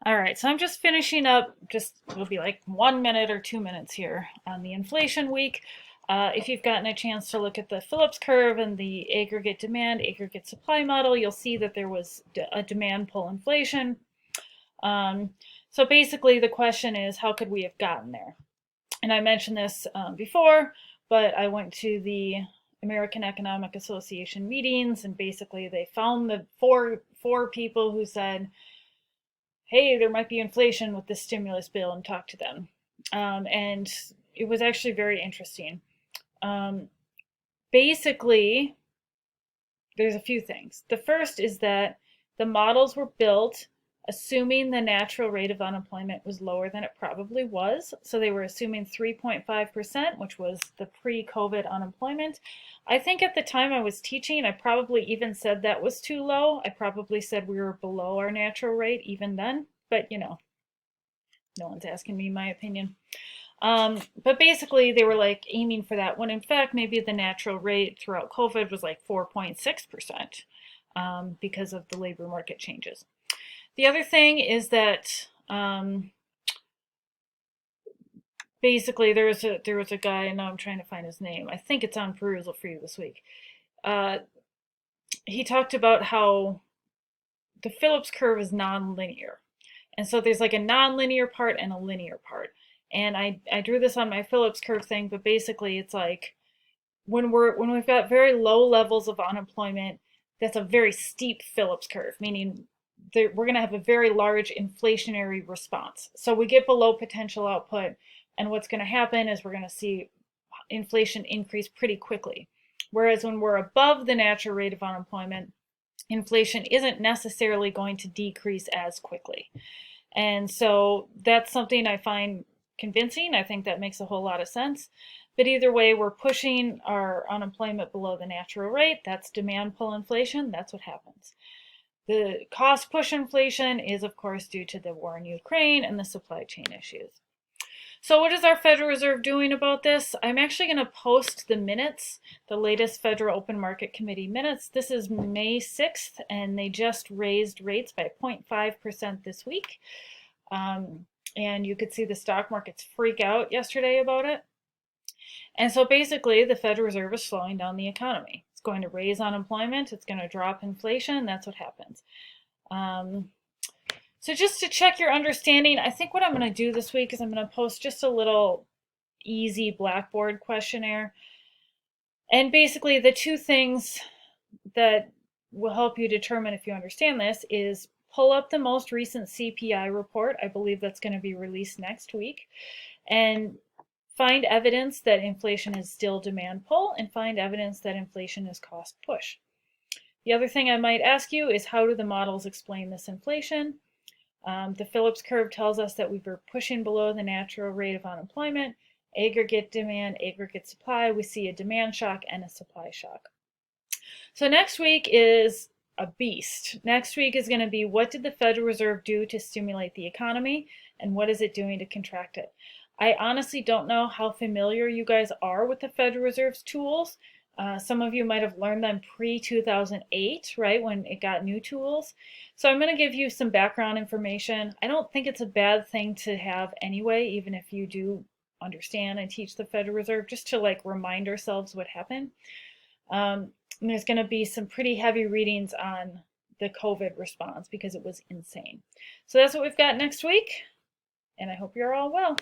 All right, so I'm just finishing up, just it'll be like 1 minute or 2 minutes here on the inflation week. If you've gotten a chance to look at the Phillips curve and the aggregate demand, aggregate supply model, you'll see that there was a demand pull inflation. Um, so basically, the question is, how could we have gotten there? And I mentioned this before, but I went to the American Economic Association meetings, and basically they found the four people who said, hey, there might be inflation with this stimulus bill, and talk to them. And it was actually very interesting. Um, Basically, there's a few things. The first is that the models were built assuming the natural rate of unemployment was lower than it probably was. So they were assuming 3.5%, which was the pre-COVID unemployment. I think at the time I was teaching, I probably even said that was too low. I probably said we were below our natural rate even then, but no one's asking me my opinion. But basically, they were like aiming for that when in fact, maybe the natural rate throughout COVID was like 4.6% because of the labor market changes. The other thing is that basically there was a guy, and now I'm trying to find his name. I think it's on Perusal for you this week. Uh, he talked about how the Phillips curve is nonlinear. And so there's like a nonlinear part and a linear part. And I drew this on my Phillips curve thing, but basically it's like when we've got very low levels of unemployment, that's a very steep Phillips curve, meaning we're going to have a very large inflationary response. So we get below potential output, and what's going to happen is we're going to see inflation increase pretty quickly. Whereas when we're above the natural rate of unemployment, inflation isn't necessarily going to decrease as quickly. And so that's something I find convincing. I think that makes a whole lot of sense. But either way, we're pushing our unemployment below the natural rate. That's demand pull inflation. That's what happens. The cost push inflation is, of course, due to the war in Ukraine and the supply chain issues. So what is our Federal Reserve doing about this? I'm actually going to post the minutes, the latest Federal Open Market Committee minutes. This is May 6th, and they just raised rates by 0.5% this week. And you could see the stock markets freak out yesterday about it. And so basically, the Federal Reserve is slowing down the economy. It's going to raise unemployment, it's going to drop inflation. That's what happens. So just to check your understanding, I think what I'm going to do this week is I'm going to post just a little easy Blackboard questionnaire. And basically, the two things that will help you determine if you understand this is pull up the most recent CPI report. I believe that's going to be released next week. And find evidence that inflation is still demand pull, and find evidence that inflation is cost push. The other thing I might ask you is, how do the models explain this inflation? The Phillips curve tells us that we were pushing below the natural rate of unemployment. Aggregate demand, aggregate supply, we see a demand shock and a supply shock. So next week is a beast. Next week is going to be, what did the Federal Reserve do to stimulate the economy, and what is it doing to contract it? I honestly don't know how familiar you guys are with the Federal Reserve's tools. Some of you might have learned them pre-2008, right, when it got new tools. So I'm going to give you some background information. I don't think it's a bad thing to have anyway, even if you do understand and teach the Federal Reserve, just to like remind ourselves what happened. And there's going to be some pretty heavy readings on the COVID response because it was insane. So that's what we've got next week, and I hope you're all well.